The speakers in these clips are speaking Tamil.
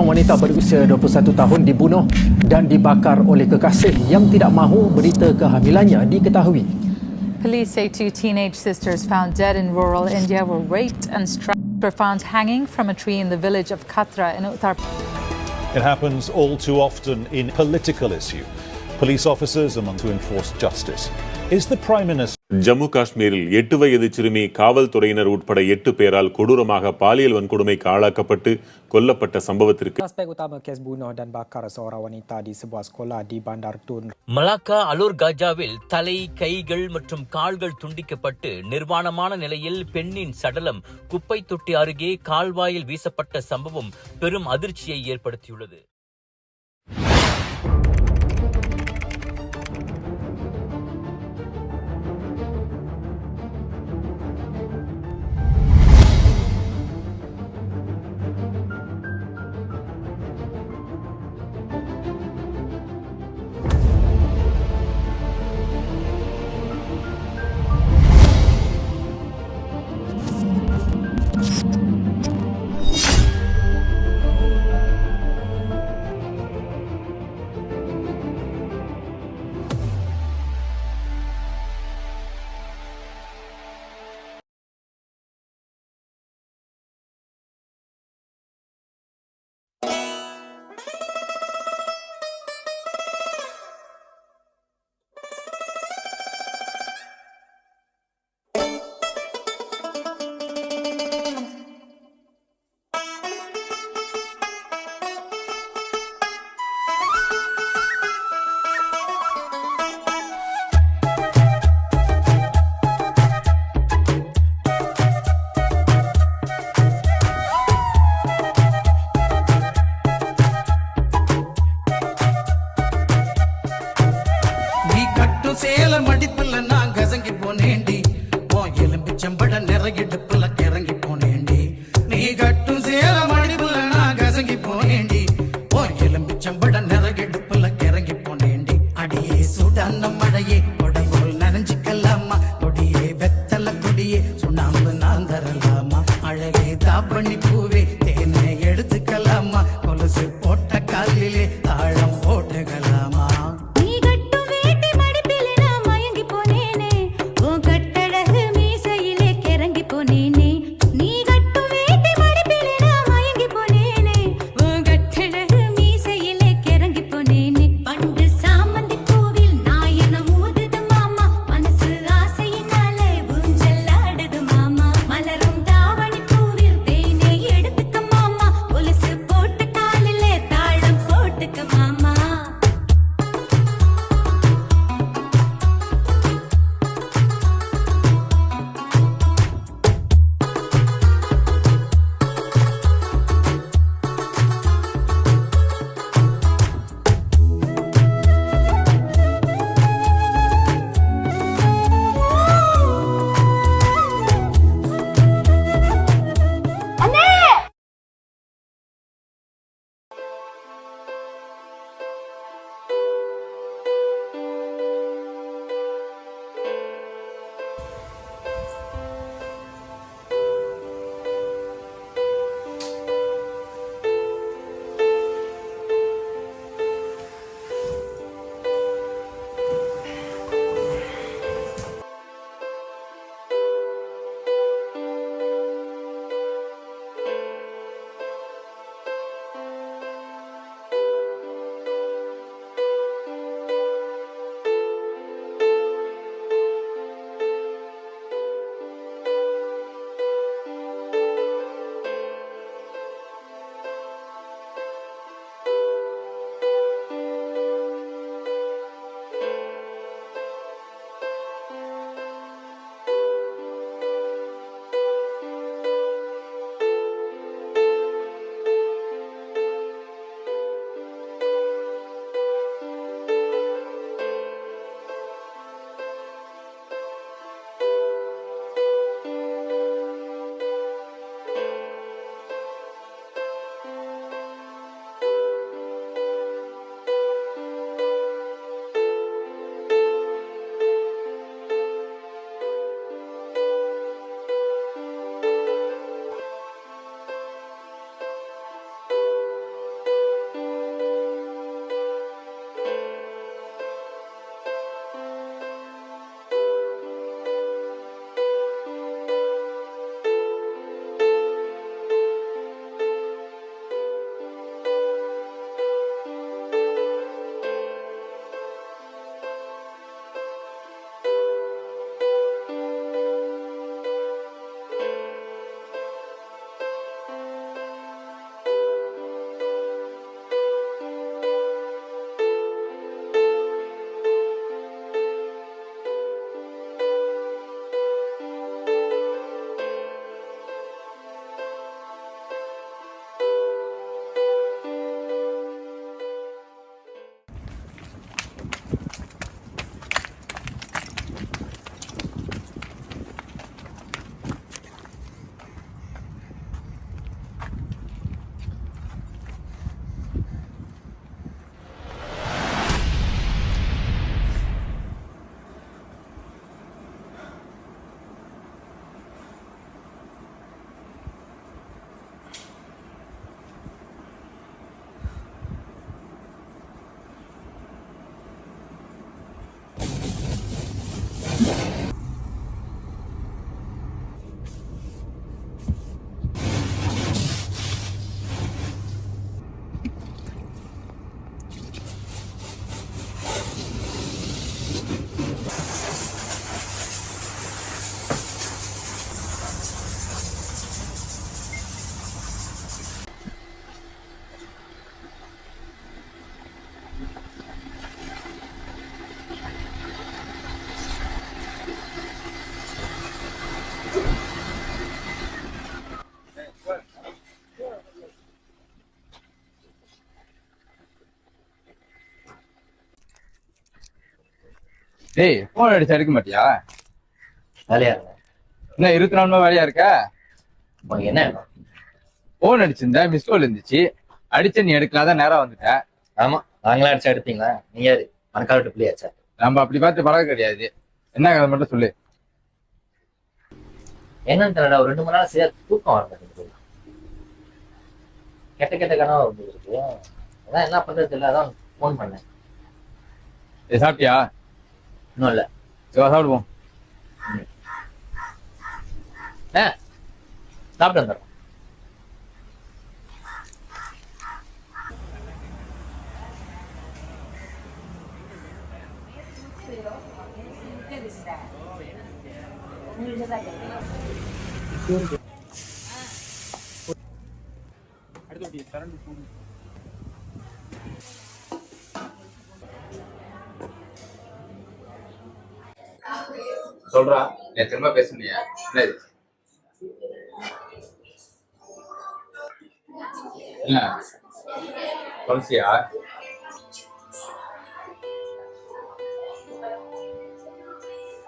Seorang wanita berusia 21 tahun dibunuh dan dibakar oleh kekasih yang tidak mahu berita kehamilannya diketahui. Police say two teenage sisters found dead in rural India were raped and were found hanging from a tree in the village of Khatra in Uttar It happens all too often in political issue. Police officers among to enforce justice. Is the Prime Minister Jammu காஷ்மீரில் 8 வயது சிறுமி காவல்துறையினர் உட்பட 8 பேரால் கொடூரமாக பாலியல் வன்கொடுமைக்கு ஆளாக்கப்பட்டு கொல்லப்பட்ட சம்பவத்திற்கு Suspek utama kes bunuh dan bakar seorang wanita di sebuah sekolah di Bandar Tun. Malacca அலூர் காஜாவில் தலை, கைகள் மற்றும் கால்கள் துண்டிக்கப்பட்டு நிர்வாணமான நிலையில் பெண்ணின் சடலம் குப்பை தொட்டி அருகே கால்வாயில் வீசப்பட்ட சம்பவம் பெரும் அதிர்ச்சியை ஏற்படுத்தியுள்ளது. டேய் போன் அடிச்சு எடுக்க மாட்டியா? வேலையா இருங்க. என்ன 24 மணி வேலையா இருக்க? உங்களுக்கு என்ன வேணும்? போன் அடிச்சிருந்தேன், மிஸ் கால் இருந்துச்சு. அடிச்ச நீ எடுக்கலாதான் நேரம் வந்துட்ட. ஆமா, நாங்களா அடிச்சா எடுப்பீங்களா? நீங்க யாரு? மணக்கால விட்டு பிள்ளையாச்சா? நம்ம அப்படி பார்த்து பழக கிடையாது. என்ன கதை மட்டும் சொல்லு. என்னன்னு தெரியல, ஒரு 2 மணி நேரம் சரியா தூக்கம் வர மாட்டேங்குது. கெட்ட கெட்ட கனவா வந்துருக்கு. அதான் என்ன பண்றது தெரியல, அதான் போன் பண்ணேன். சாப்பிட்டியா? இன்னும் இல்ல. சரி, சாப்பிடுவோம். சாப்பிட்டு வந்துடுறோம். சொல்றா, நீ திரும்ப பேசுனியா? என்ன இது? என்ன துளசியா?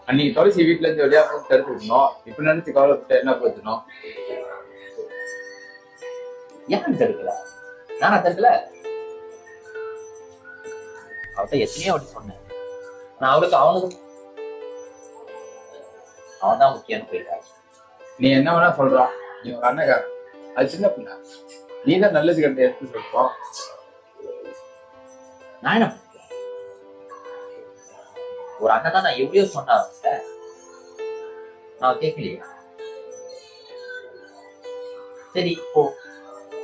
அன்னைக்கு துளசி வீட்டுல இருந்து வெளியா போய் தடுத்து விடணும். இப்ப நினைச்சு கவலைப்பட்டு என்ன போச்சுனோம்? ஏன் தடுக்கல? நானா தடுக்கல? அவட்ட எத்தனையோ அப்படி சொன்னேன். நான் அவனுக்கு அவன் தான் முக்கியம் போயிட்டான். நீ என்ன வேணா சொல்றா, நீ உங்க அண்ணக்காரன், அது சின்ன பிள்ளை. நீ தான் நல்லது கட்ட எடுத்து சொல்றோம். நான் என்ன ஒரு அண்ணன் தான், நான் எப்படியோ சொன்னாங்க, நான் கேட்கலையே. சரி போ,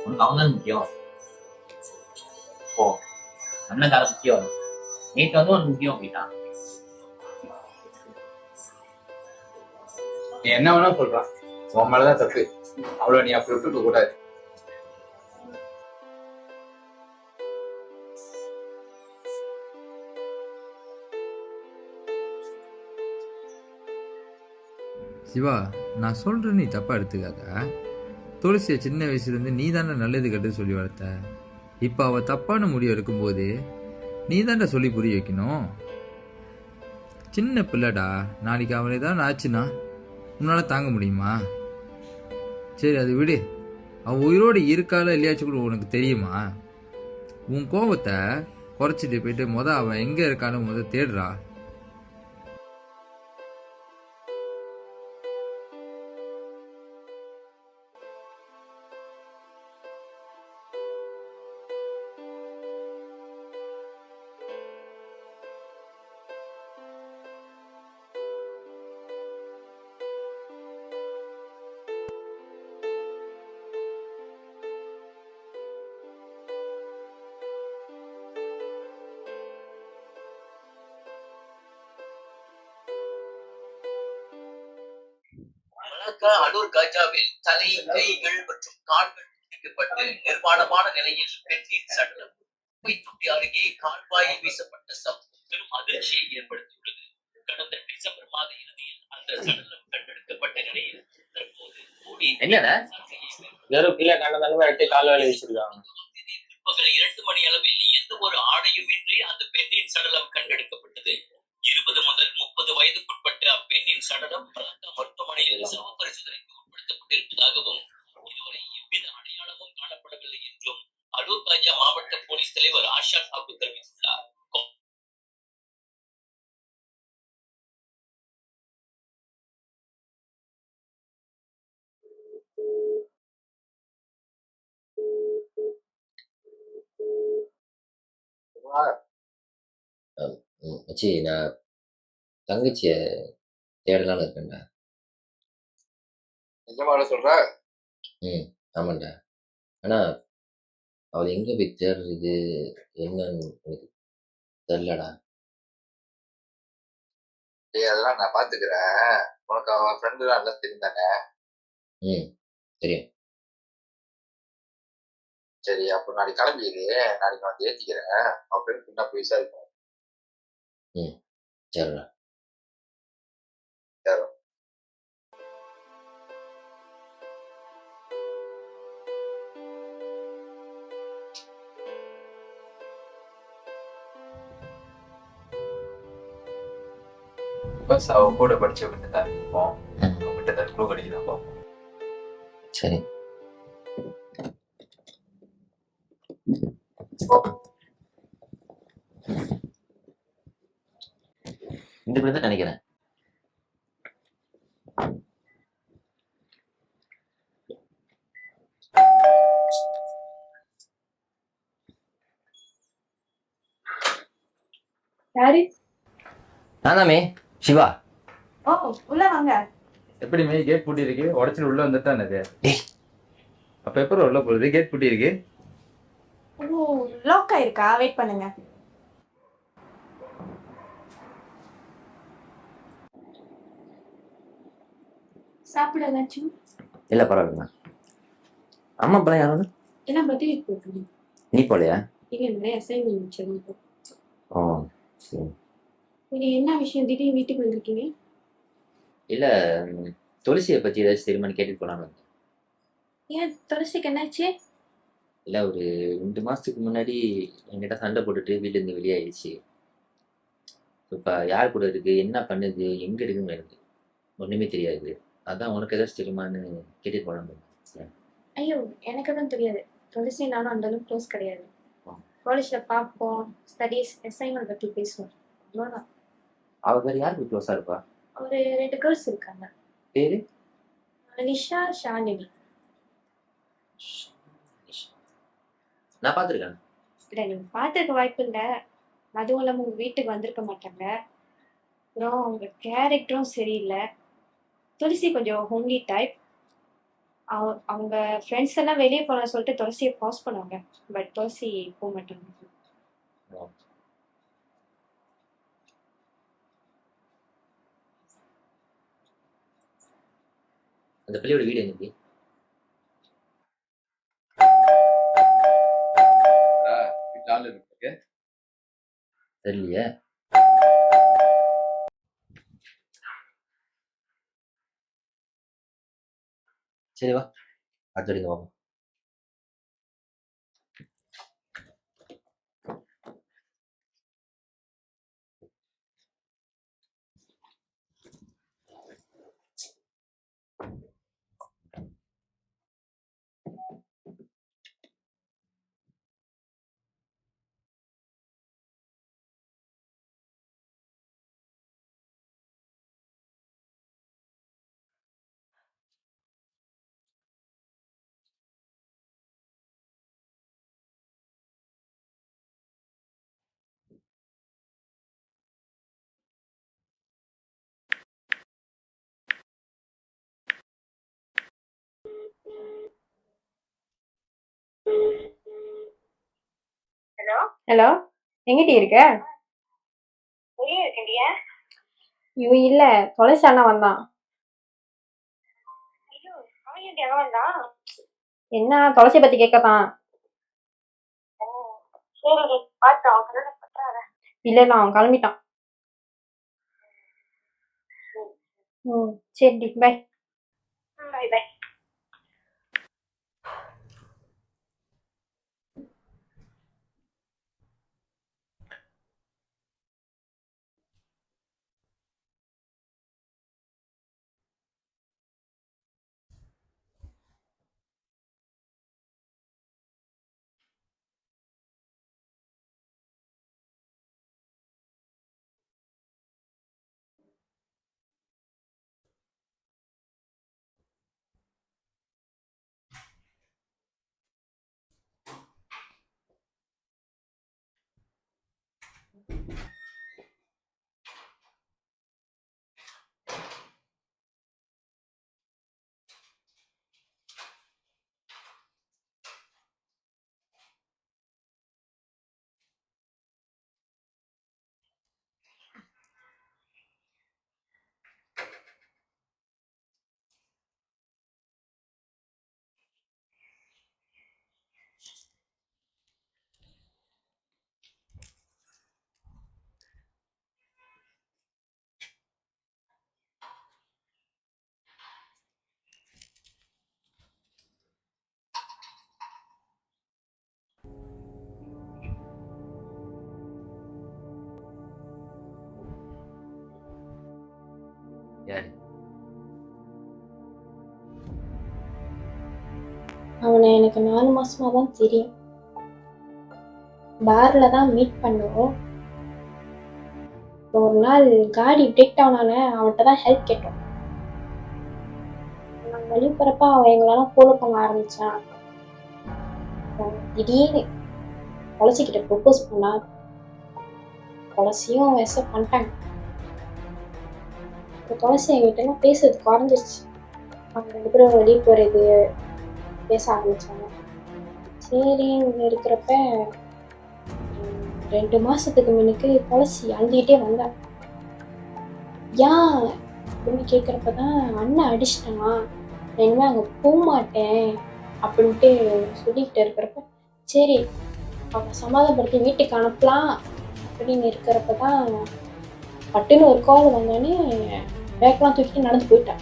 உனக்கு அவங்க தான் முக்கியம். போ, அண்ணன்கார முக்கியம். நேற்று வந்து உனக்கு முக்கியம் போயிட்டான். நீ என்ன வேணா சொல்றா, உன் மேலதான் தப்பு. அவ்வளவு நீ அப்படி விட்டுக்க கூடாது. சிவா, நான் சொல்கிறேன், நீ தப்பாக எடுத்துக்காத. துளசியை சின்ன வயசுலேருந்து நீ தானே நல்லது கெட்டு சொல்லி வளர்த்த. இப்போ அவள் தப்பான முடிவு எடுக்கும்போது நீ தாண்டா சொல்லி புரிய வைக்கணும். சின்ன பிள்ளைடா, நாளைக்கு அவளை தான் ஆச்சுன்னா உன்னால் தாங்க முடியுமா? சரி, அது விடு. அவள் உயிரோடு இருக்காளா இல்லையாச்சும் கூட உனக்கு தெரியுமா? உன் கோபத்தை குறைச்சிட்டு போயிட்டு அவன் எங்கே இருக்கான்னு தேடுறா. அடூர் காஜாவில் தலை, கைகள் மற்றும் கால்கள் துண்டிக்கப்பட்டு நிர்வாணமான நிலையில் பெண்ணின் சடலம் குப்பைத்தொட்டி அருகே கால்வாயில் வீசப்பட்ட சம்பவம் பெரும் அதிர்ச்சியை ஏற்படுத்தியுள்ளது. கடந்த டிசம்பர் மாத இறுதியில் அந்த சடலம் கண்டெடுக்கப்பட்ட நிலையில் தற்போது பிற்பகல் 2 மணி அளவில் எந்த ஒரு ஆடையும் இன்றி அந்த பெண்ணின் சடலம் கண்டெடுக்கப்பட்டது. 20 முதல் 30 வயதுக்குட்பட்ட அப்பெண்ணின் சடலம் பலத்த மருத்துவமனையில் சவ பரிசோதனைக்கு உட்படுத்தப்பட்டிருப்பதாகவும் இதுவரை எவ்வித அடையாளமும் காணப்படவில்லை என்றும் அடூர் காஜா மாவட்ட போலீஸ் தலைவர் ஆஷா தாக்கூர் தெரிவித்துள்ளார். மச்சி, நான் தங்கச்சிய தேடலான்னு இருக்கேன்டா. நிஜமாட சொல்ற? ஆமாண்டா. ஆனா அவள் எங்க போய் தேடுறது என்னன்னு எனக்கு தெரியலடா. அதெல்லாம் நான் பாத்துக்கிறேன். உனக்கு அவன் ஃப்ரெண்டு தான் எல்லாம் தெரிந்தானே? தெரியும். சரி, அப்போ நாளைக்கு கிளம்பிடு. நாளைக்கு வந்து ஏத்திக்கிறேன். அவன் ஃப்ரெண்ட் என்ன போய் விசாரிப்போம். சரிடா. சரி. பஸ் அவ கூட படிச்சவங்க தான் இருப்போம். அவங்ககிட்ட தான் க்ளூ கிடைக்குதான் பார்ப்போம். சரி. இந்த பேர் தான் நினைக்கிறேன். யாரு? நானாமே சிவா. ஓ, உள்ள வாங்க. எப்படி மே கேட் பூட்டி இருக்கு, உடச்சிட்டு உள்ள வந்துட்டான் அது. அப்ப எப்படி உள்ள போகுது? கேட் பூட்டி இருக்கு. ஓ, லாக் ஆயிருக்கா? வெயிட் பண்ணுங்க. சாப்பிட ஏதாச்சும்? இல்ல பரவாயில்ல. அம்மா அப்பா யாரும் எல்லாம் பத்திரிக்கை போட்டுருங்க. நீ போலையா? இல்ல, நிறைய அசைன்மெண்ட் வச்சிருக்கோம். ஓ சரி. நீங்க என்ன விஷயம் திடீர்னு வீட்டுக்கு வந்திருக்கீங்க? இல்ல துளசியை பத்தி ஏதாச்சும் தெரியுமான்னு கேட்டுட்டு போலான்னு வந்தேன். ஏன் துளசிக்கு என்னாச்சு? இல்ல ஒரு 2 மாசத்துக்கு முன்னாடி என்கிட்ட சண்டை போட்டுட்டு வீட்டுல இருந்து வெளியாயிடுச்சு. இப்ப யார் கூட இருக்கு, என்ன பண்ணுது, எங்க இருக்குன்னு எனக்கு ஒண்ணுமே தெரியாது. அதான் உனக்கு ஏதாச்சும் தெரியுமான்னு கேட்டுட்டு போலான்னு வந்தேன். ஐயோ, எனக்கு தான் தெரியாது. துளசி நானும் அந்த அளவுக்கு க்ளோஸ் கிடையாது. காலேஜ்ல பார்ப்போம், ஸ்டடீஸ், அசைன்மெண்ட் பத்தி பேசுவோம், அவ்வளோதான். அவ வேற யாருக்கு க்ளோஸா இருப்பா? ஒரு 2 கேர்ள்ஸ் இருக்காங்க. பேரு? நிஷா, ஷாலினி. நான் பாத்துருக்கேன். இல்ல, நீங்க பார்த்துருக்க வாய்ப்பு இல்லை. அதுவும் இல்லாம உங்க வீட்டுக்கு வந்திருக்க மாட்டாங்க. அப்புறம் உங்க கேரக்டரும் சரியில்லை. துளசி கொஞ்சம் ஹோம்லி டைப். அவங்க ஃப்ரெண்ட்ஸ் எல்லாம் வெளியே போன சொல்லிட்டு துளசியை பாஸ் பண்ணுவாங்க. பட் துளசி போக மாட்டாங்க. அந்த பிள்ளையோட வீடு எங்க? வீட்டுல ஆள் இருக்கு. தெரியலையே. சரி வா, அடுத்த வரைக்கும் வாங்க. ஹலோ, எங்கிட்ட இருக்க? வெளியே இருக்கண்டியா? ஐயோ இல்ல, துளசி அண்ணா வந்தான். ஐயோ, அவன் ஏன்டி அங்க வந்தான்? என்ன துளசியை பத்தி கேட்கத்தான். சரி, பார்த்து அவன் கல்யாணம் பண்றாரு. இல்ல இல்ல, அவன் கிளம்பிட்டான். சரி, பை. By by. யாரு? அவனை எனக்கு 4 மாசமா தான் தெரியும். பார்ல தான் மீட் பண்ணுவோம். ஒரு நாள் காடி பிரேக் டவுன் ஆன அவன்கிட்ட தான் ஹெல்ப் கேட்டோம். நான் வழி போறப்ப அவன் எங்களெல்லாம் ஃபாலோ பண்ண ஆரம்பிச்சான். திடீர்னு துளசிக்கிட்ட ப்ரொப்போஸ் பண்ணா. துளசியும் அக்செப்ட் பண்ணிட்டாங்க. துளசி எங்கிட்டலாம் பேசுறது குறைஞ்சிருச்சு. அவங்க 2 பேரும் வெளியே போறது பேச ஆரம்பிச்சாங்க. சரின்னு இருக்கிறப்ப 2 மாசத்துக்கு முன்னுக்கு துளசி அழுதுகிட்டே வந்தா. ஏன் அப்படின்னு கேட்குறப்பதான் அண்ணன் அடிச்சிட்டான், இனிமே அங்கே போக மாட்டேன் அப்படின்ட்டு சொல்லிக்கிட்டு இருக்கிறப்ப சரி அவனை சமாதானப்படுத்தி வீட்டுக்கு அனுப்பலாம் அப்படின்னு இருக்கிறப்பதான் பட்டுன்னு ஒரு கால் வந்தோடனே பேக்கெலாம் தூக்கிட்டு நடந்து போயிட்டான்.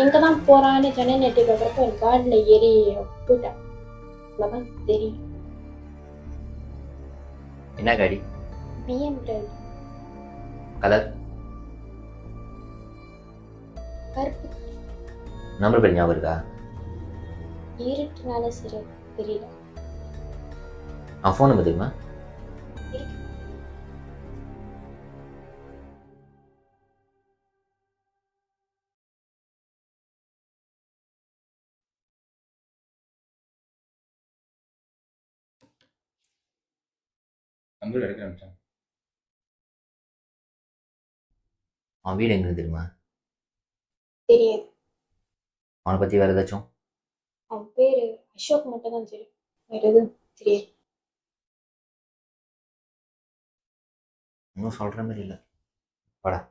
எங்கே தான் போகிறான்னு சென்னை நெட்டி பார்க்குறப்ப ஒரு கார்டில் ஏறி போயிட்டான். அவ்வளோதான் தெரியும். என்ன காடி? BMW colour? கருப்பு. நம்பர் பேர் ஞாபகம் இருக்கா? இருட்டுனால சரி தெரியல. ஃபோன் நம்பர் தெரியுமா? நம்பர் எடுக்க ஆரம்பிச்சான். அவன் வீடு எங்கே தெரியுமா? தெரியாது. அவனை பற்றி வேறு ஏதாச்சும்? அவன் பேர் அசோக் மட்டும் தான் தெரியும், வேற எதுவும் தெரியாது. இன்னும் சொல்கிற மாதிரி இல்லை. வாடா.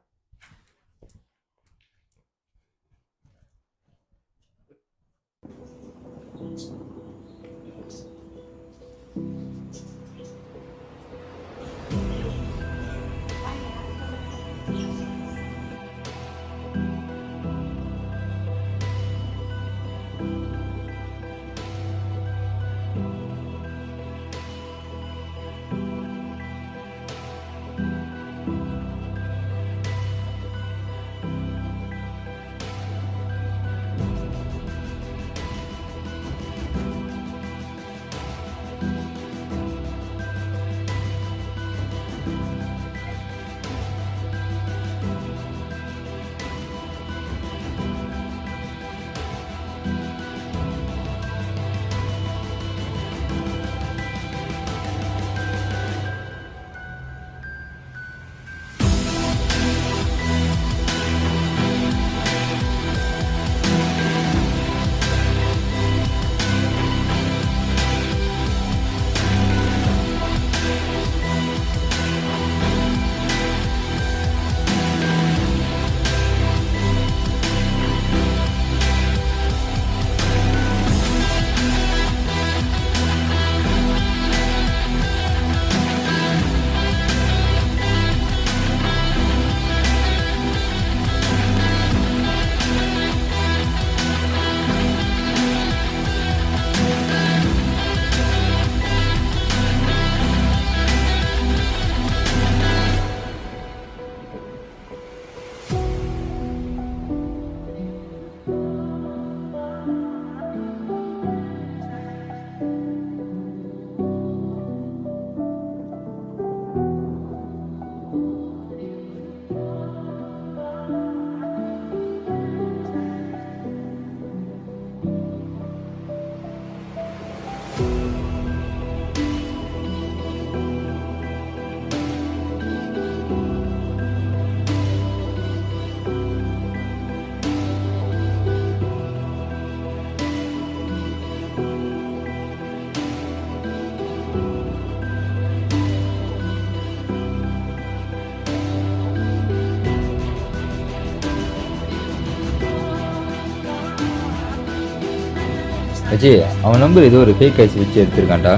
அஜய், அவன் நம்பர் ஏதோ ஒரு ஃபேக் ஐசி வச்சு எடுத்திருக்கான்டா.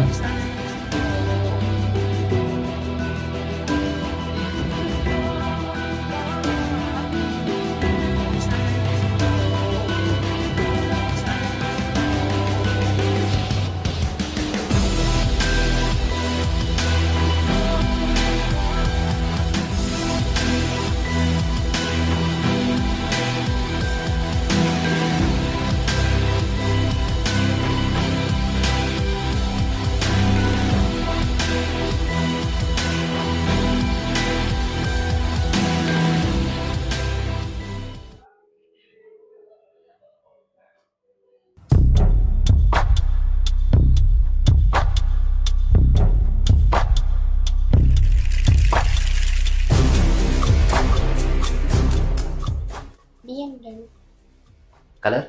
BMW. கலர்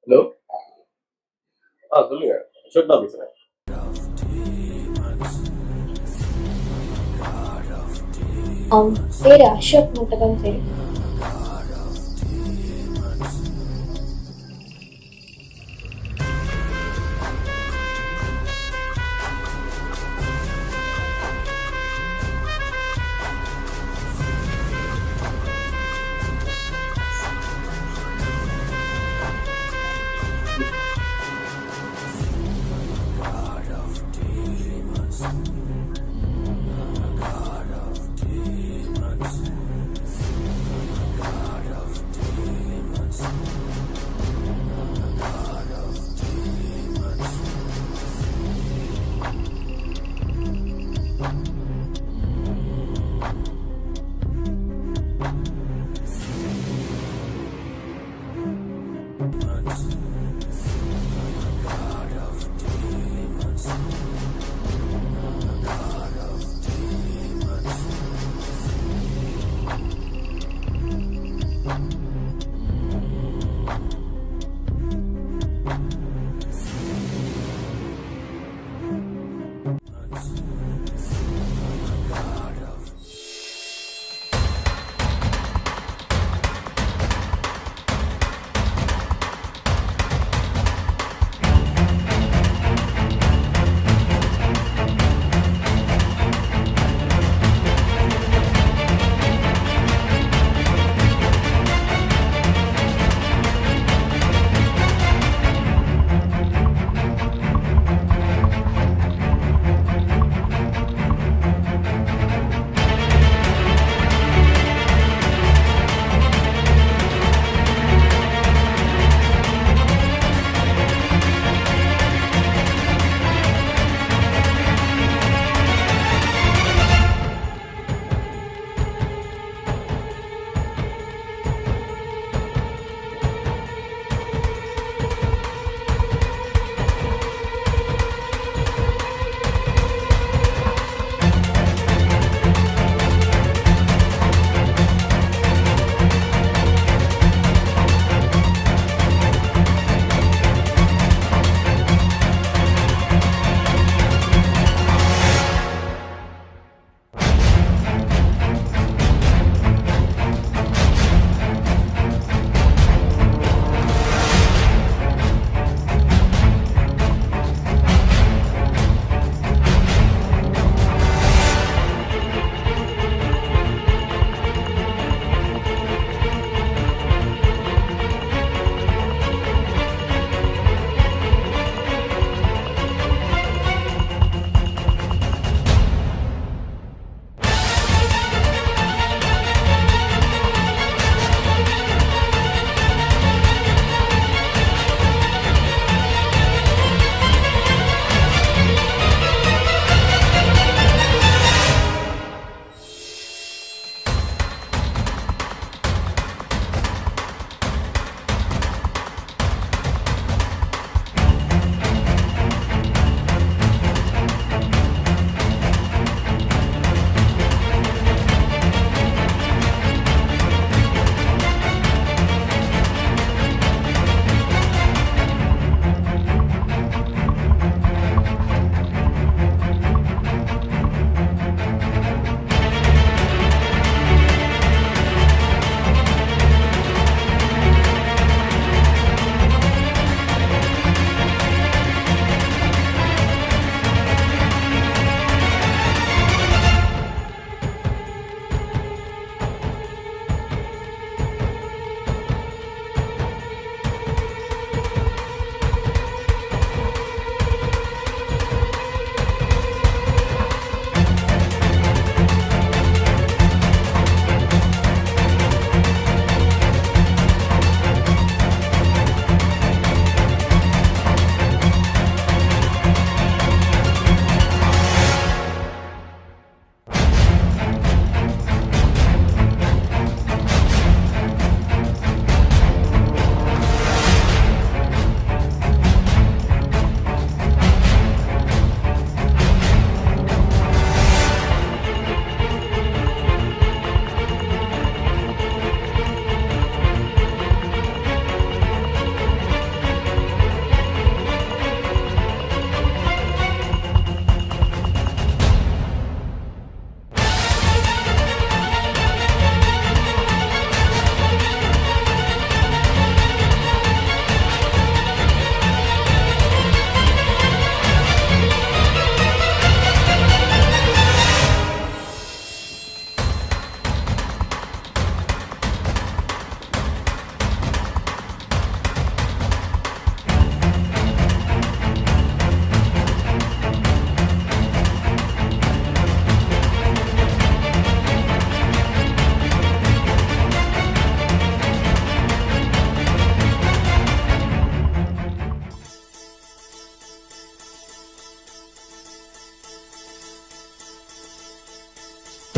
ஹலோ சொல்லுங்க அசோக் தான் பேசுறேன். அவன் பேரு அசோக் மட்டும் தான் தெரியும்.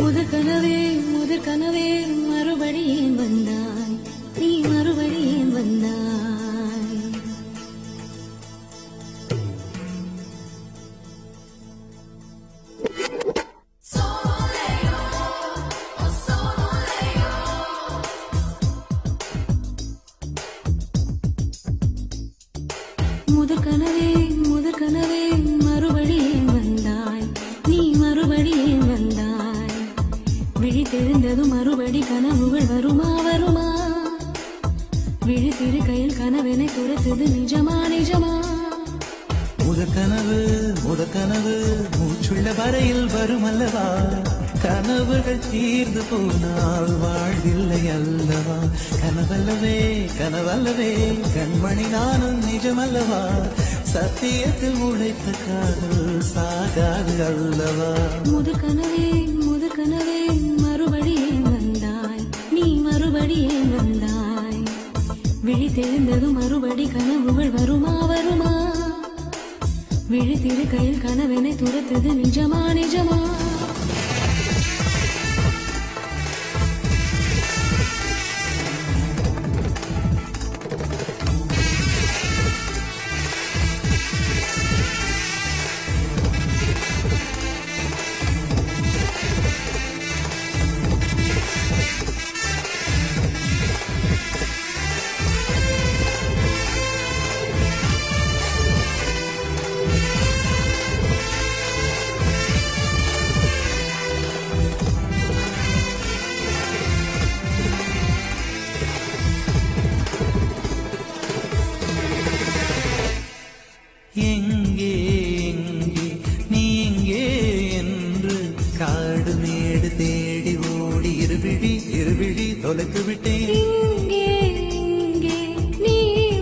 முதற் கனவே மறுபடியும் வந்தாய், நீ மறுபடியும் வந்தாய். முதற் கனவே மறுபடியும் வந்தாய், நீ மறுபடியும் வந்தாய். விழித்தெழுந்ததும் மறுபடி கனவுகள் வருமா வருமா, விழித்திருக்கையில் கனவெனை துரத்துது நிஜமா நிஜமா. முதற் கனவு மூச்சுள்ள வரையில் வரும் அல்லவா, கனவுகள் தீர்ந்து போனால் வாழ்வில்லை அல்லவா. கனவல்லவே கண்மணி நானும் நிஜமல்லவா, சத்தியத்தில் உழைத்த காதல் சாகாது அல்லவா. முதற் கனவே மறுபடியும் வந்தாய், நீ மறுபடியும் வந்தாய். விழித்தெழுந்ததும் மறுபடி கனவுகள் வருமா வருமா, விழித்திருக்கையில் கனவெனை துரத்தது நிஜமா நிஜமா. எங்கே நீ எங்கே என்று காடு மேடு தேடி ஓடி இருவிழி தொலைத்து விட்டேன். இங்கே நீ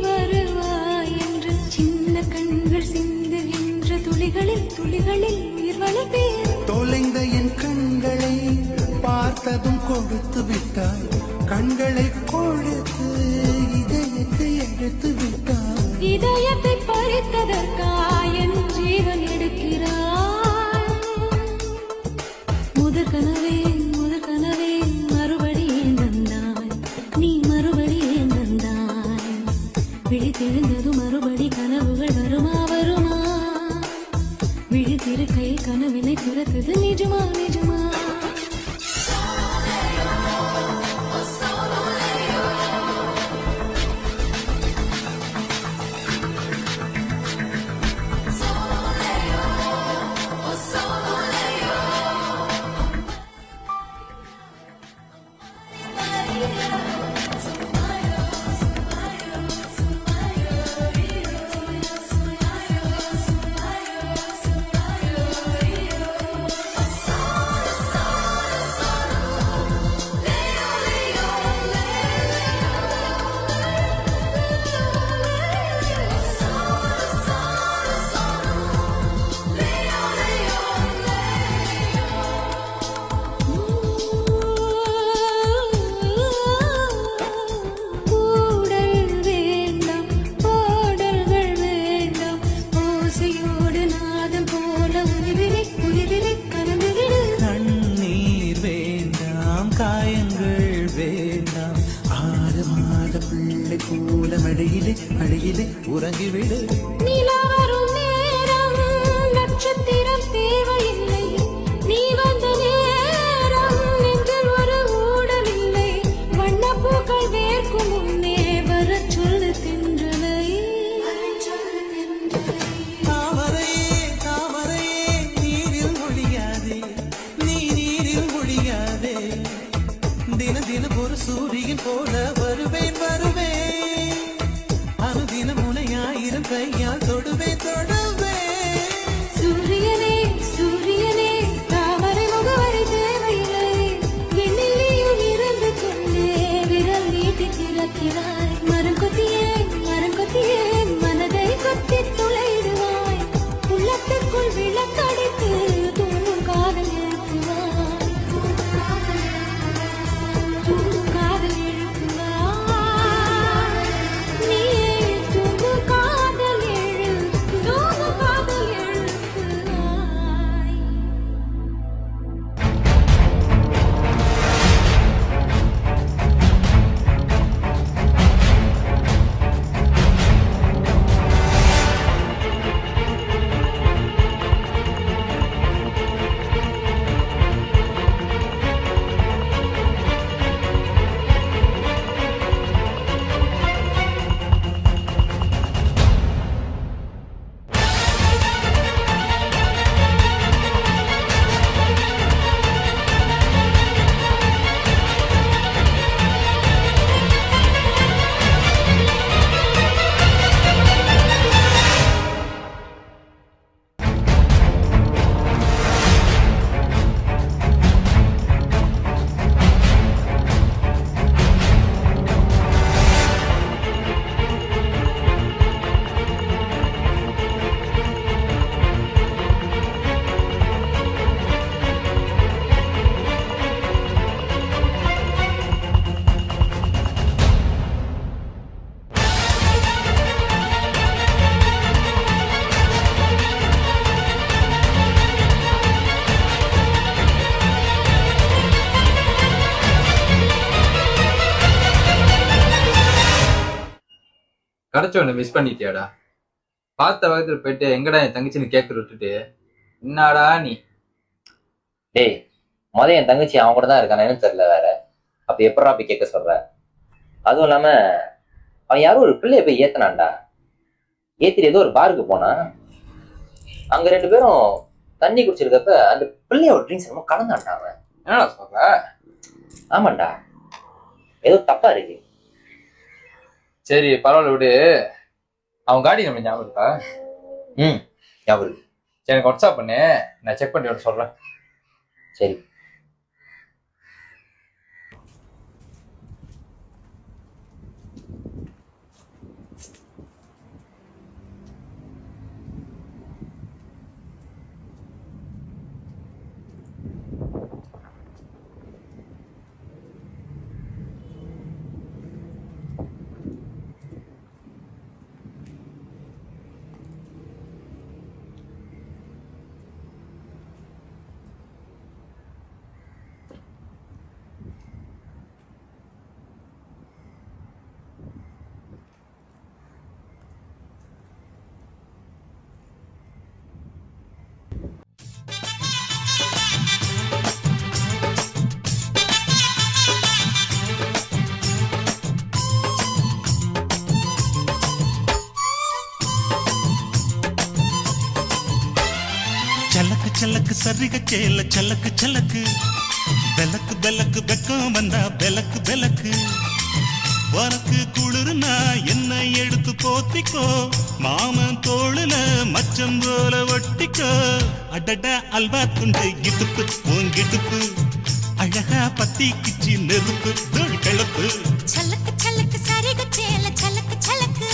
வருவாய் என்று சின்ன கண்கள் சிந்துகின்ற துளிகளில் உயிர் வளர்ப்பேன். தொலைந்த என் கண்களை பார்த்ததும் கொடுத்து விட்டாய், கண்களை கொடுத்து இதயத்தை எடுத்து விட்டாய். இதயத்தை பறித்ததற்காய் என் ஜீவன் எடுக்கிறாய். முதற் கனவே மறுபடியும் வந்தாய், நீ மறுபடியும் வந்தாய். விழித்தெழுந்ததும் மறுபடி கனவுகள் வருமா வருமா, விழித்திருக்கையில் கனவினை துரத்துது நிஜமா நிஜமா. மடியிலே உறங்கிவிடு. நிலா வரும் நேரம் நட்சத்திரம் தேவையில்லை, நீ வந்த நேரம் நெஞ்சில் ஒரு ஊடல் இல்லை. வண்ணப்பூக்கள் வேர்க்கும் முன்னே வரச் சொல்லு தென்றலை. தாமரையே நீரில் ஒழியாதே, நீ நீரில் ஒழியாதே. தினம் ஒரு சூரியன் போல வருவேன் அனுதினம் உன்னை 1000 கையால் தொடுவேன். சூரியனே தாமரை முகவரி தேவையில்லை, என்னில் நீயும் இருந்து கொண்டே விரல் நீட்டி திறக்கிறாய். மரம் கொத்தியே மனதை கொத்தி துளையிடுவாய். உள்ளத்துக்குள் விளக்கடித்து தூங்கும் காதல் எழுப்புவாய். கிடைச்சவனை மிஸ் பண்ணிட்டியாடா? பார்த்த வகத்துல போயிட்டு எங்கடா என் தங்கச்சின்னு கேட்கற விட்டுட்டு என்னடா நீ? டேய், என் தங்கச்சி அவன் கூட தான் இருக்கானு தெரியல வேற. அப்ப எப்படா போய் கேட்க சொல்ற? அதுவும் இல்லாம அவன் யாரும் ஒரு பிள்ளைய போய் ஏத்தனான்டா. ஏத்திட்டு ஏதோ ஒரு பாருக்கு போனா, அங்க 2 பேரும் தண்ணி குடிச்சிருக்கப்ப அந்த பிள்ளைய ஒரு ட்ரிங்க்ஸ் என்னமோ கலந்தான்டா அவன். என்னடா சொல்ற? ஆமாண்டா, ஏதோ தப்பா இருக்கு. சரி பரவாயில்ல விடு. அவன் காடி நம்ம ஞாபகம் இருக்கா? ஞாபகம் இருக்கு. சரி எனக்கு வாட்ஸ்அப் பண்ணு, நான் செக் பண்ணிட்டு சொல்றேன். சரி. చలకు చలకు సరిగ చేల చలకు చలకు బెలకు బెలకు బెక్కం வந்தா బెలకు బెలకు உனக்கு குளிர்னா என்னை எடுத்து போத்திக்கோ மாமன் தோளுல மச்சம் போல ஒட்டிக்கோ அடடா அல்வா துண்டு இடுப்பு ஓங்கிடுப்பு அழகா பத்தி கிச்சி நெருப்பு தோள் கிளப்பு சலக்கு சலக்கு சரிக சேல சலக்கு சலக்கு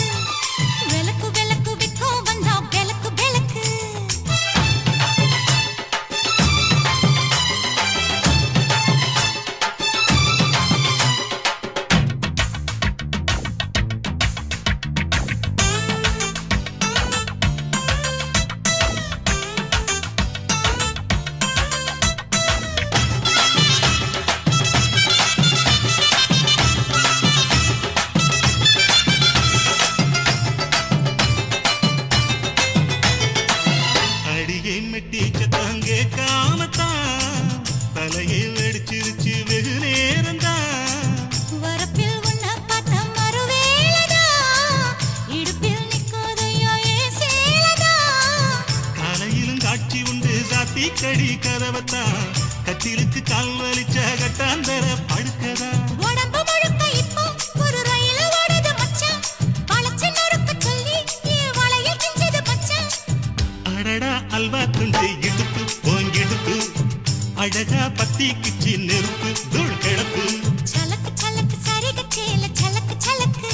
வெலக்கு வெலக்கு விக்கோ வந்தா வெலக்கு வெலக்கு கடி கதவத்தா கட்டிலுக்கு கால் வலிச்ச கட்டாந்தர படுக்கதா உடம்பு முழுக்க இப்போ ஒரு ரயில் ஓடுது மச்சான் வளைச்சு நொறுக்க சொல்லி வளையில் கிஞ்சது மச்சான் அடடா அல்வா துண்டு இடுப்பு ஓங்கிடுப்பு அழகா பத்தி கிச்சி நெருப்பு தூள் கிளப்பு சலக்கு சலக்கு சரிக சேல சலக்கு சலக்கு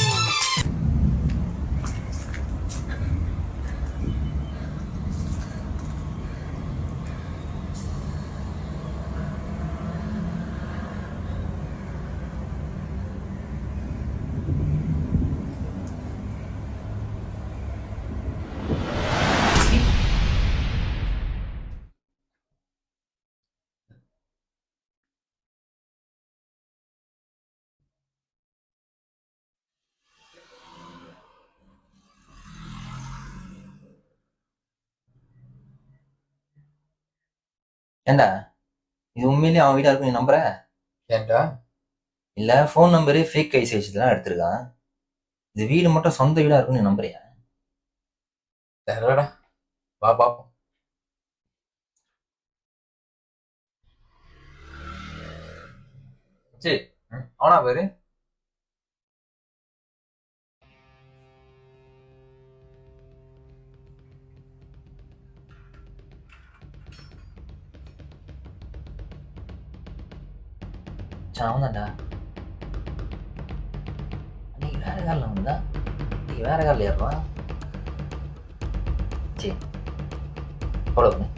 ஏண்டா இது உண்மையிலேயே அவன் வீடா இருக்கும் நீ நம்புற? ஏண்டா இல்ல ஃபோன் நம்பரு ஃபேக் ஐசேஷன்லாம் எடுத்திருக்கான். இது வீடு மட்டும் சொந்த வீடா இருக்கும் நீ நம்புறியா? தெரியலடா, வா பாப்போம். சரி அவனா பேரு அவன் தான்டா. அன்னைக்கு வேற காலில் வந்தா இன்னைக்கு வேற காலில் ஏறுவான். சரி போட பண்ணு.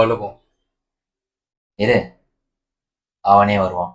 உள்ள போ. இரு, அவனே வருவான்.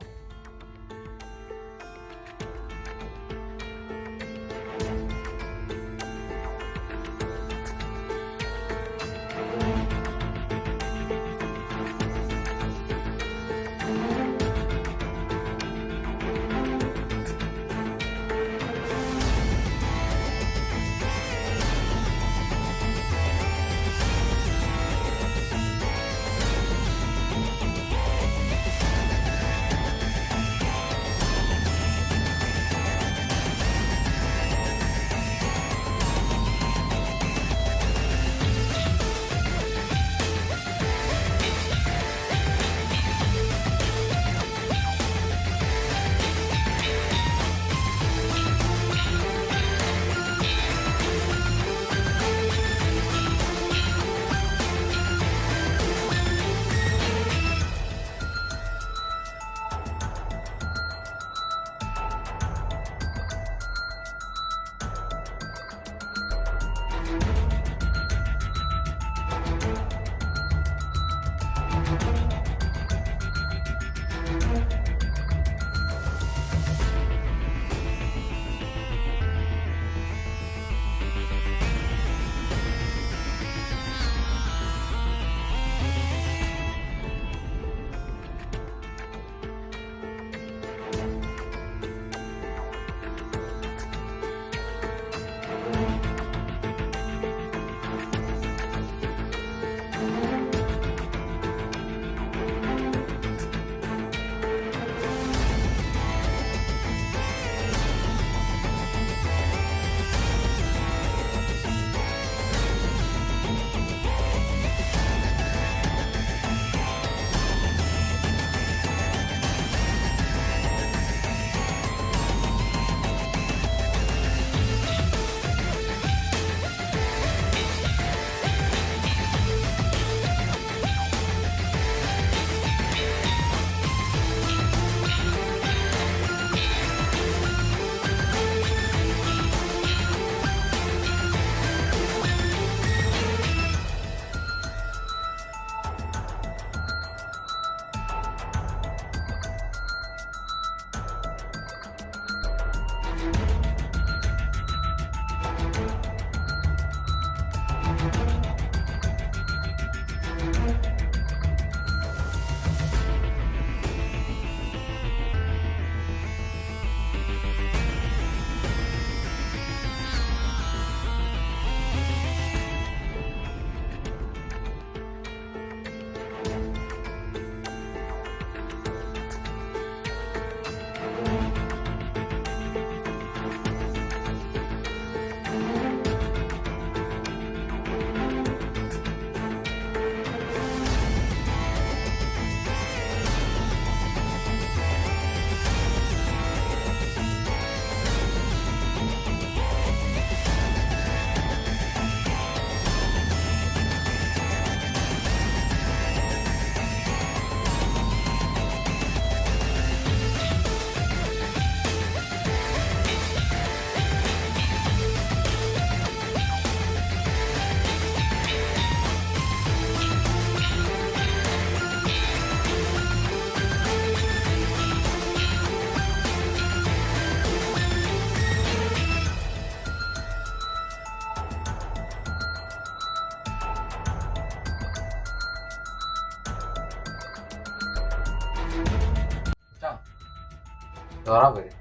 வரா போயிரு.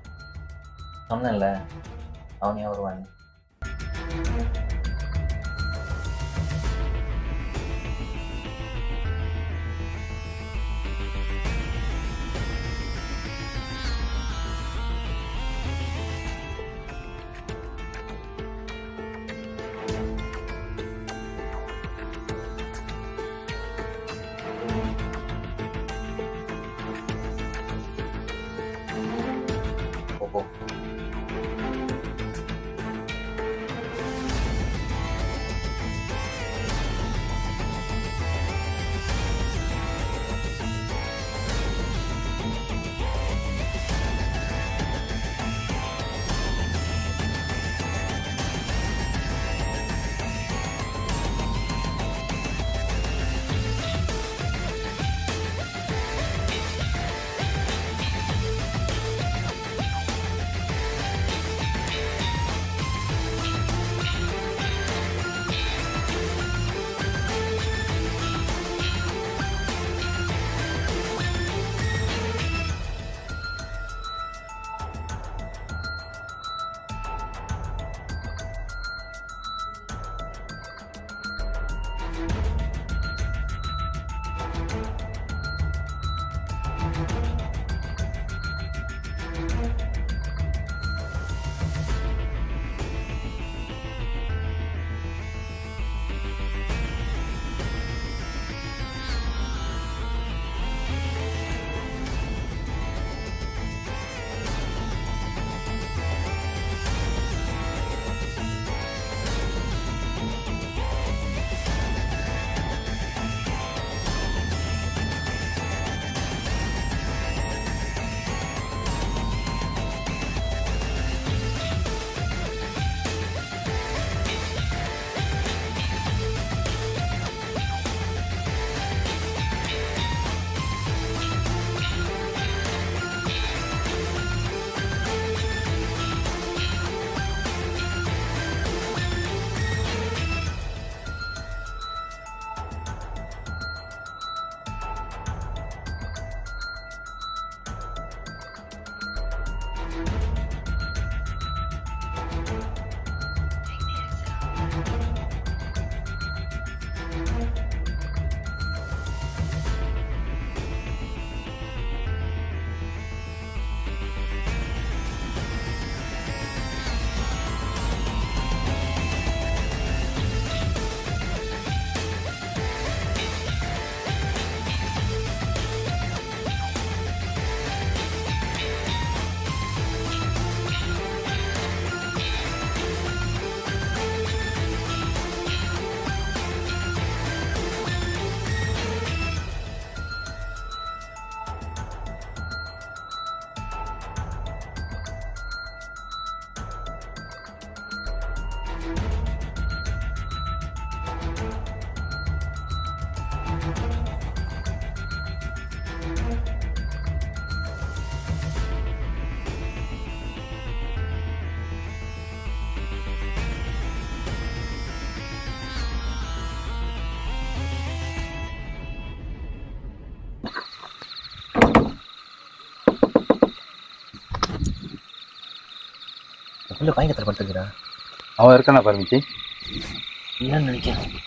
சொன்னேன்ல அவனே வருவான்னு. போ. உள்ள பயங்கரத்தில் படுத்துக்கிறா. அவன் இருக்கானா பரமிச்சி? இல்லைன்னு நினைக்கிறேன்.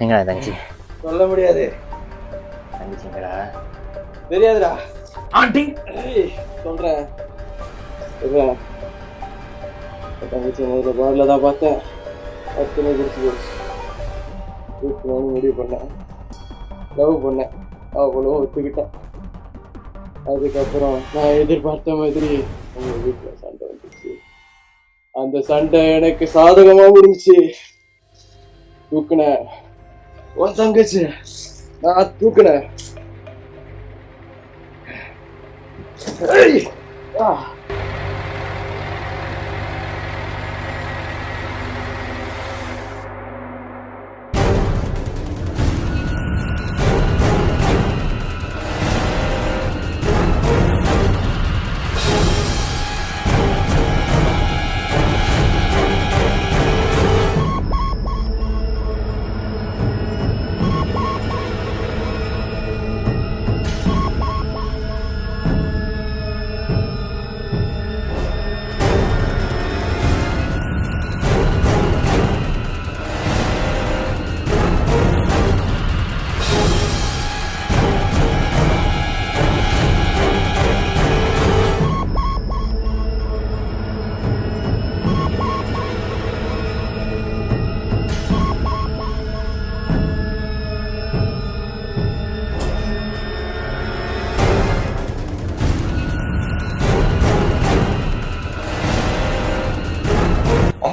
எங்கடா தங்கச்சி? சொல்ல முடியாது. தங்கச்சி எங்கடா? தெரியாதுடா. ஆண்டி சொல்றேன். தங்கச்சி முதல்ல பாடல தான் பார்த்தேன். அத்தனை குடிச்சு போச்சு. தூக்கணும்னு முடிவு பண்ணேன். லவ் பண்ணேன். அவ்வளோ ஒத்துக்கிட்டேன். அதுக்கப்புறம் நான் எதிர்பார்த்த மாதிரி உங்க வீட்டில் சண்டை வந்துச்சு. அந்த சண்டை எனக்கு சாதகமா முடிஞ்சிச்சு. தூக்குனேன் உன் தங்கச்சி, நான் தூக்குனேன்.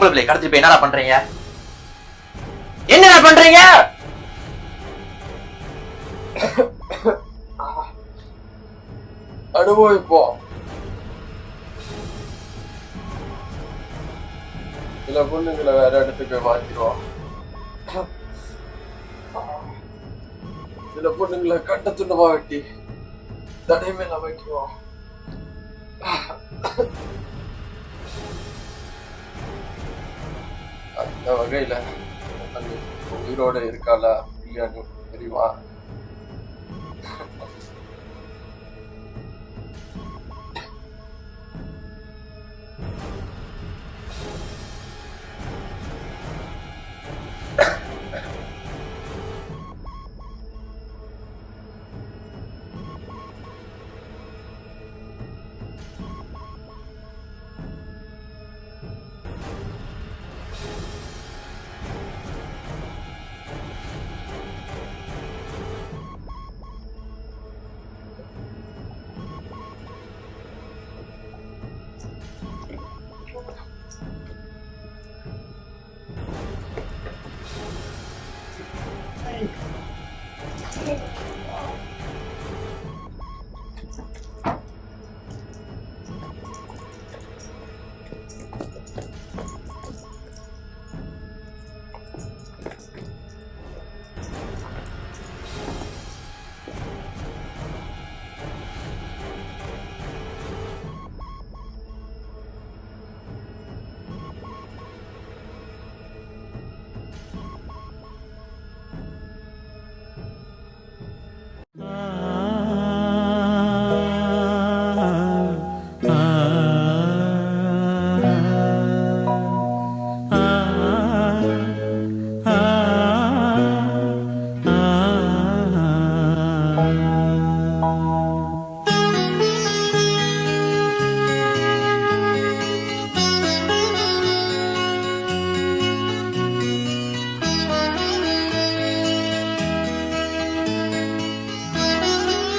பொம்பளை கடத்திட்டு போய் என்னடா பண்றீங்க? என்னடா பண்றீங்க? அனுபவிப்போம். சில பொண்ணுங்களை வேற இடத்துக்கு மாத்திடுவோம். சில பொண்ணுங்களை கட்ட துண்டமா வெட்டி தடைமேல வைக்குவோம். அந்த வகையில உயிரோட இருக்காளா இல்லையான்னு தெரியுமா?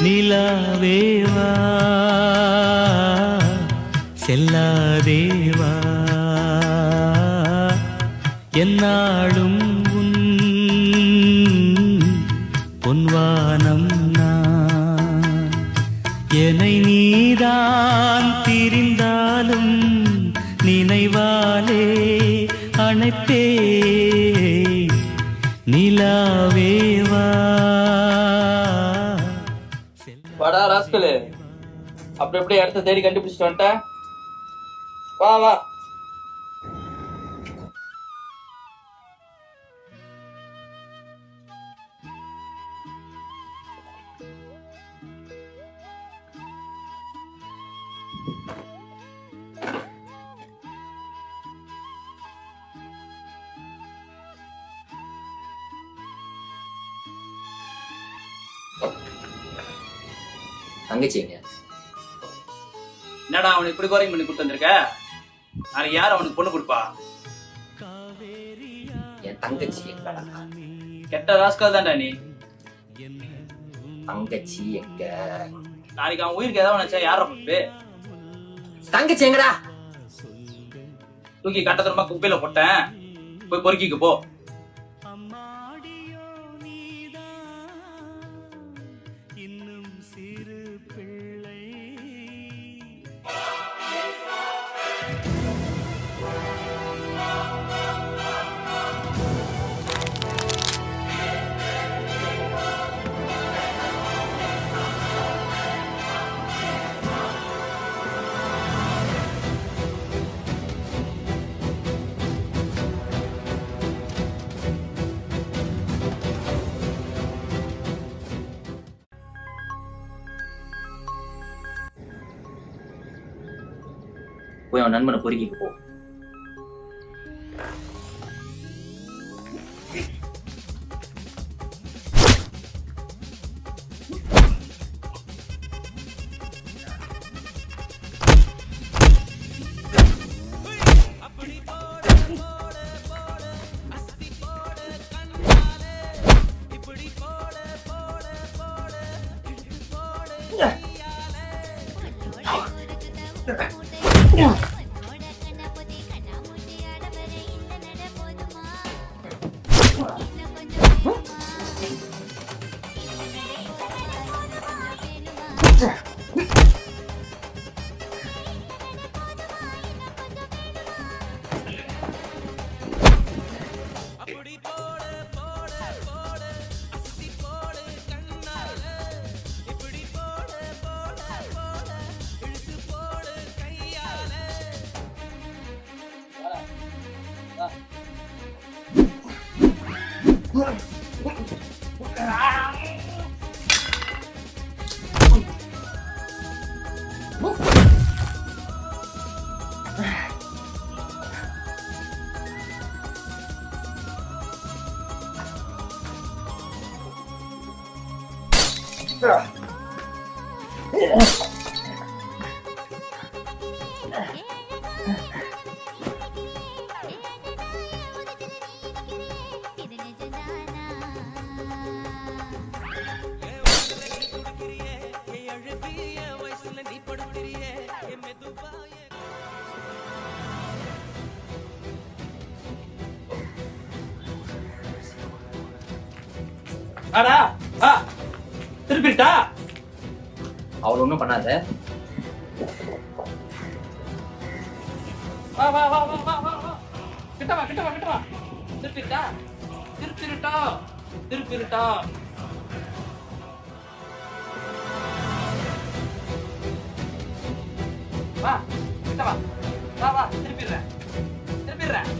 நிலாவேவா செல்லாதேவா என்னாலும் உன் பொன்வானம் நான் என்னை நீதான் பிரிந்தாலும் நினைவாலே அணைப்பே நிலாவேவா. வாடா ராஸ்கலு, அப்படி எப்படி இடத்த தேடி கண்டுபிடிச்சிட்டு வந்துட்டேன். வா வா. தங்கச்சிங்க என்னடா அவனுக்கு இப்படி குறையும் பண்ணி கொடுத்து வந்திருக்க? நாளைக்கு யார் அவனுக்கு பொண்ணு கொடுப்பா? என் தங்கச்சி எங்கடா? கெட்ட ராஸ்கல் தான்டா நீ. தங்கச்சி எங்க? நாளைக்கு அவன் உயிருக்கு ஏதாவது நினைச்சா யார பொறுப்பு? தங்கச்சி எங்கடா? தூக்கி கட்டத்தரமா குப்பையில போட்டேன், போய் பொறுக்கிக்கு போ. போய் அவன் நண்பனை பொறுக்கிக்கு போ. திருப்பிட்டா அவள் ஒன்றும் பண்ணாத. வா வா வா வா வா வா வா. கிட்ட வா கிட்ட வா கிட்ட வா. திருப்பிட்டா திருப்பிட்டா திருப்பிட்டா. வா கிட்ட வா வா வா. திருப்பிடுறேன் திருப்பிடுறேன்.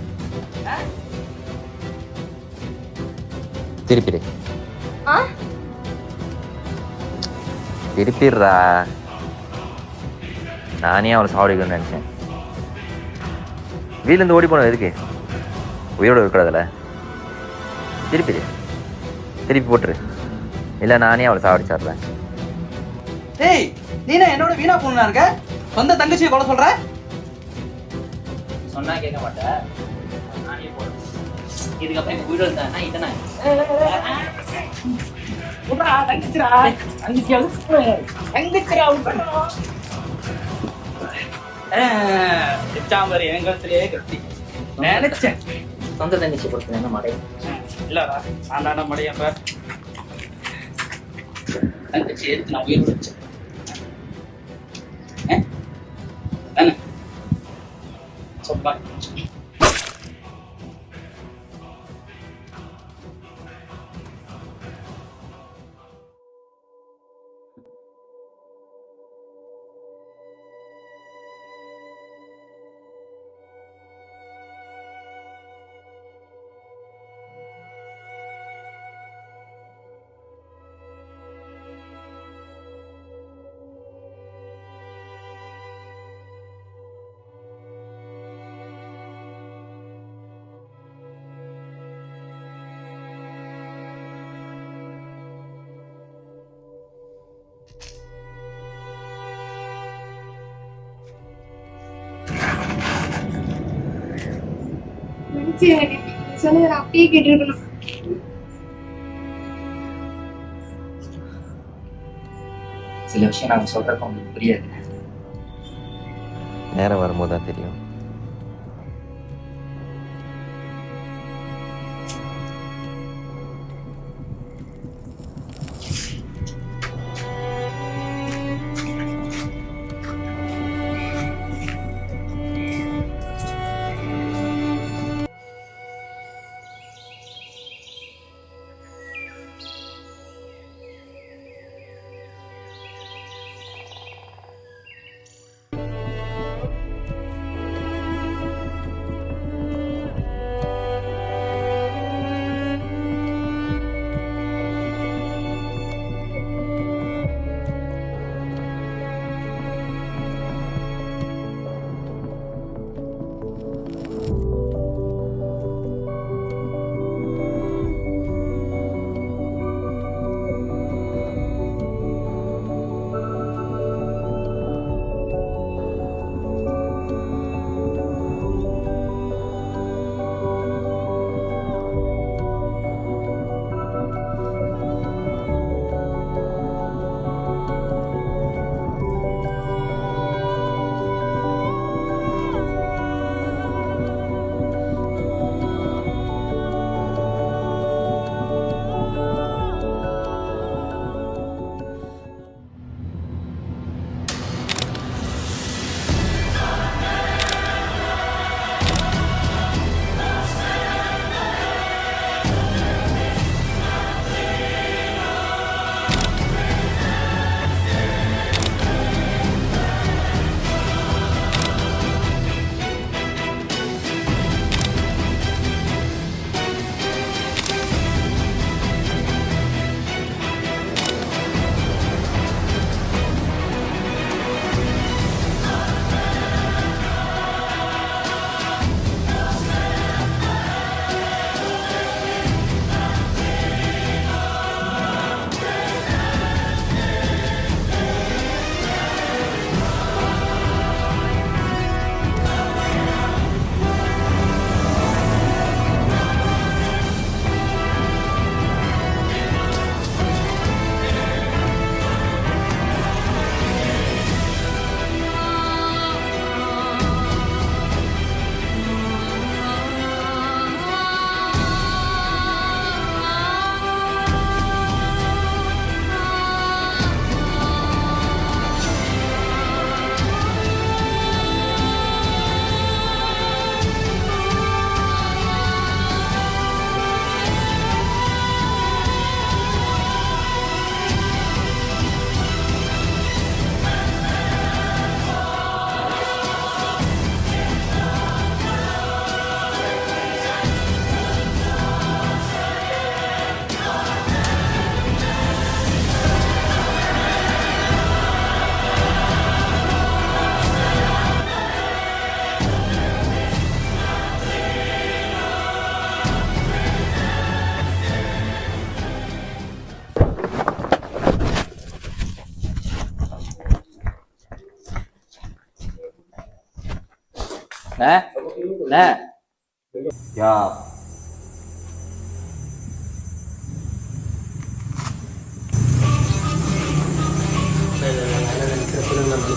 திருப்பிடு. திருப்பிடுறா. நானே அவளை சாவடிக்கணும்னு நினைச்சேன். வீட்டிலேருந்து ஓடி போனது எதுக்கு? உயிரோடு இருக்கிறதில்ல. திருப்பிடு. திருப்பி போட்டுரு. இல்லை நானே அவளை சாவடிச்சிடுறேன். ஏய், நீனா என்னோட வீணா பொண்ணா இருக்க? சொந்த தங்கச்சியை கொலை சொல்ற? சொன்னா கேட்க மாட்டேன். நானே போடுறேன். இதுக்கப்புறம் எனக்கு உயிரோடு இருந்தா இதனா விட்றா தங்கச்சிரா தங்கச்சி தங்கச்சிரா விட்றா சாம்பார் என் கழுத்துலயே கட்டி நினைச்சேன் சொந்த தங்கச்சி பொறுத்து என்ன மடையும் இல்லடா நான் தானே மடையன் பார் தங்கச்சி எடுத்து நான் உயிர் வச்சேன் சொல்ல சொன்னதை அப்படியே கேட்டிருக்கணும். சில விஷயம் நாங்கள் சொல்றப்ப உங்களுக்கு புரியாது. நேரம் வரும்போது தான் தெரியும்.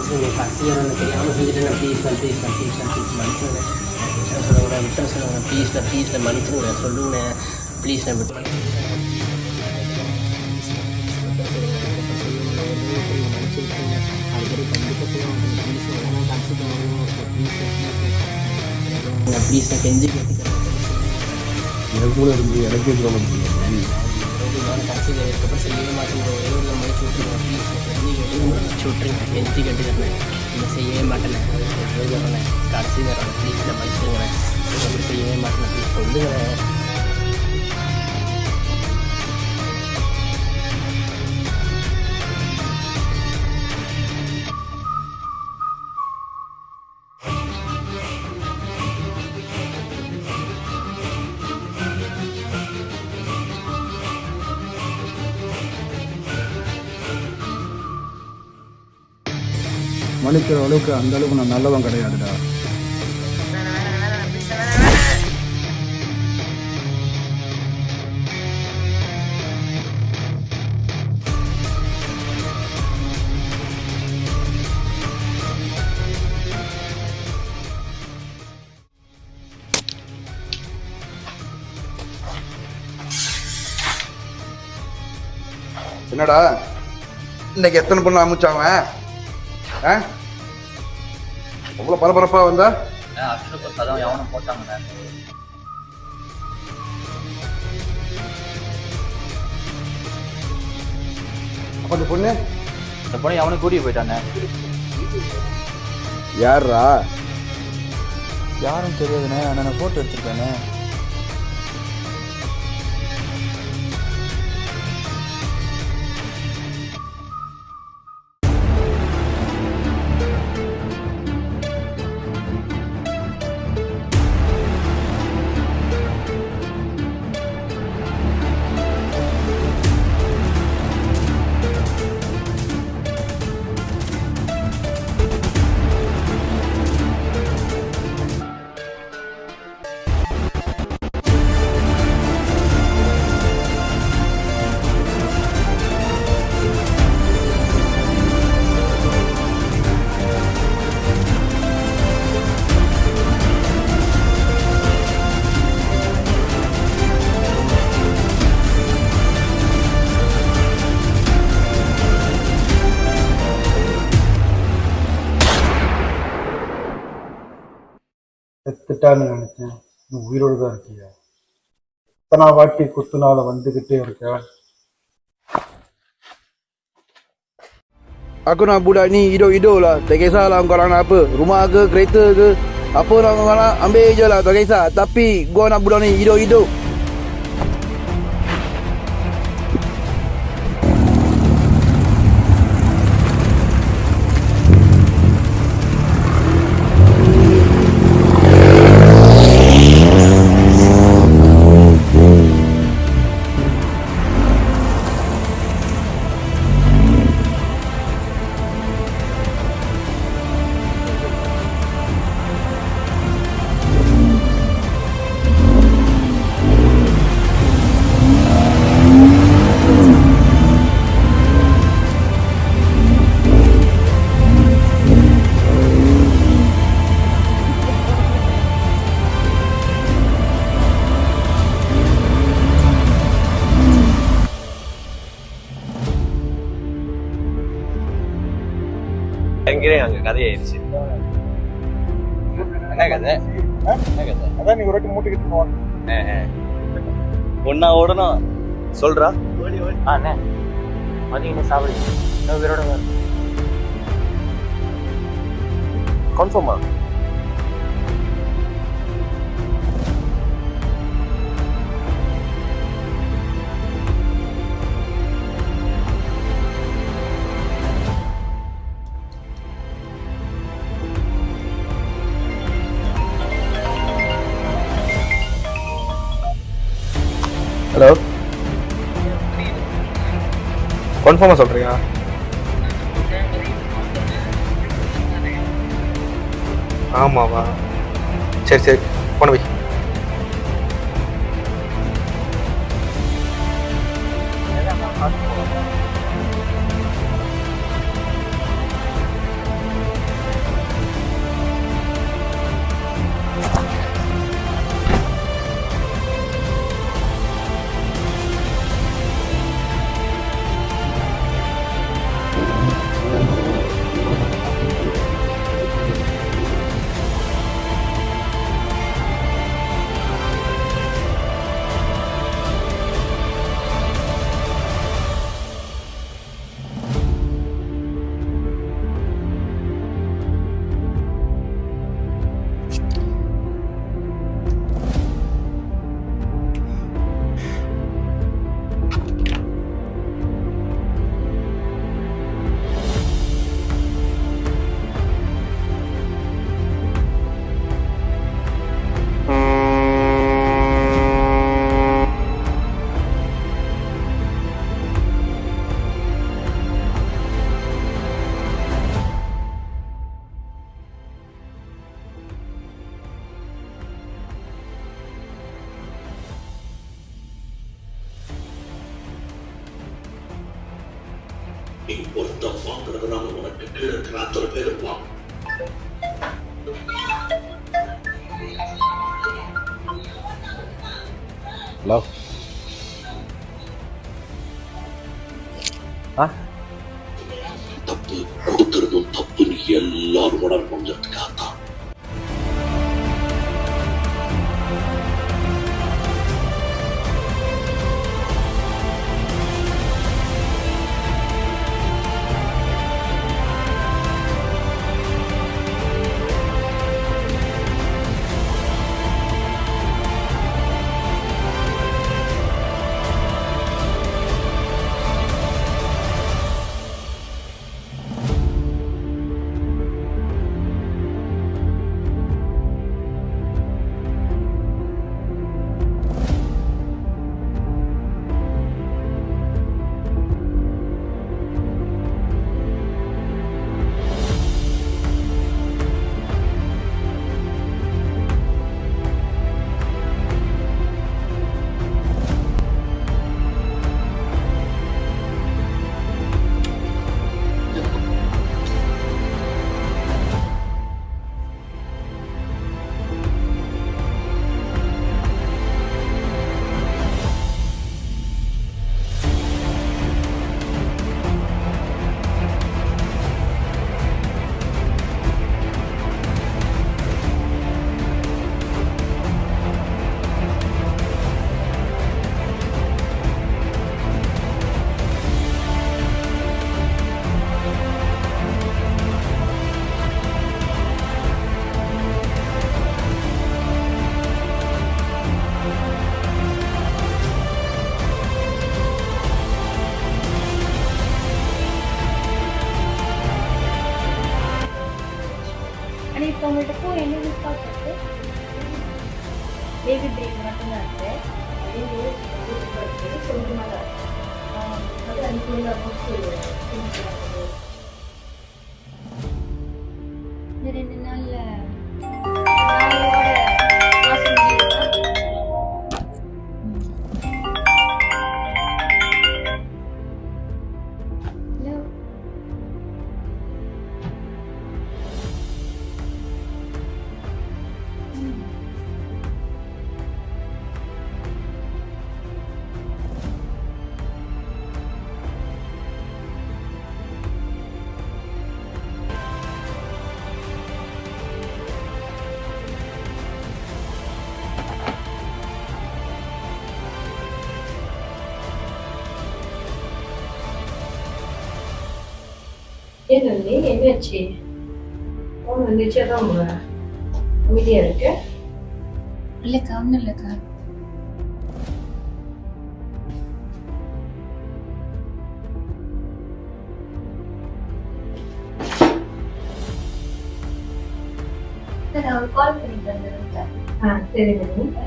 மனுஷங்க கசியறன்னு தெரியாமல் செஞ்சுட்டு ப்ளீஸ் மனுஷங்க சொல்லுங்க விட்டு சொல்லுங்க ப்ளீஸ் மனுஷங்க சொல்லுங்க ப்ளீஸ் விட்டு அடிக்கடி கண்டிப்பாக சொல்லுவாங்க ப்ளீஸ் கெஞ்சி கேட்டுக்கிறேன் எனக்கு கூட இருந்து எனக்கே கடைசியில் இதுக்கப்புறம் செய்யவே மாட்டேன் மடிச்சு விட்ருங்க ப்ளீஸ் மடிச்சு விட்ருங்க கெஞ்சி கேட்டுக்கிறேன் இதை செய்யவே மாட்டேன் எழுதுறேன் கடைசி நேரம் ப்ளீஸ் நான் மடிச்சுங்கிறேன் இதுக்கப்புறம் செய்யவே மாட்டேன் ப்ளீஸ் சொல்லுங்கிறேன். மன்னிக்கிற அளவுக்கு அந்த அளவுக்கு நான் நல்லவன் கிடையாதுடா. என்னடா இன்னைக்கு எத்தனை பொண்ணு அமுச்சாவன்? அவ்வளோ பரபரப்பா வந்தா எவனும் போட்டாங்க. அப்ப அந்த பொண்ணு எவனும் கூட்டிட்டு போயிட்டானே. யாரா? யாரும் தெரியாதுண்ணே, ஆனால் நான் ஃபோட்டோ எடுத்துருக்கேண்ணே. செத்துட்டான்னு நினைச்சேன். நீ உயிரோடு தான் இருக்கிய. இத்தனை வாட்டி குத்துனால வந்துகிட்டே இருக்க. Aku nak budak ni hidup-hidup lah. Tak kisahlah kau nak apa. Rumah ke, kereta ke. Apa nak kau nak ambil je lah. Tak kisah. Tapi gua nak budak ni hidup-hidup. அங்க கதையாயிருச்சு. என்ன கதை? அதான் நீ ஒரு வாட்டி மூட்டிக்கிட்டு போவாங்க. ஒன்னா ஓடணும் சொல்றா. அண்ணே மதியம் சாப்பிடுங்க உயிரோட கன்ஃபார்மா? ஹலோ, கன்ஃபார்மாக சொல்கிறியா? ஆமாவா? சரி சரி போன வை. நீ ஒருத்தம் வாங்குறதுனால உனக்கு கீழே இருக்கிற அத்தனை பேர் இருப்பான். ஹலோ தப்பு கொடுத்துறதும் தப்புன்னு எல்லாரும் உணரணுங்கிறதுக்காகத்தான். ஆனால் இப்போ உங்கள்கிட்ட பூ என்ன டிஸ்கவுண்ட் இருக்கு? பேபி பிரேக் மட்டும்தான் இருக்கு. கொஞ்சமாக தான் இருக்கு. அது அன்றைக்குள்ள இந்த 2 நாளில் மாதம் முடியுதா? ஹலோ ஏன் நந்தினி என்னாச்சு? ஃபோன் வந்துச்சு அதான் அமைதியா இருக்கு. இல்லைக்கா ஒன்றும் இல்லைக்கா. சார் அவர் கால் பண்ணிட்டு வந்துருக்கேன். சரி நந்தினி.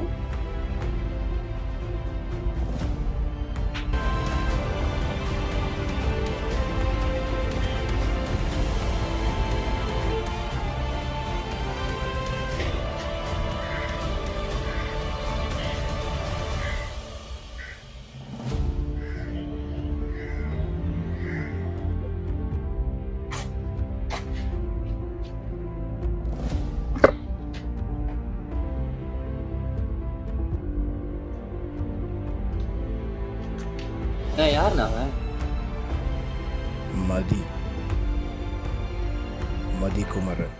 யாருண்ணா அவன்? மதிக்குமரன்.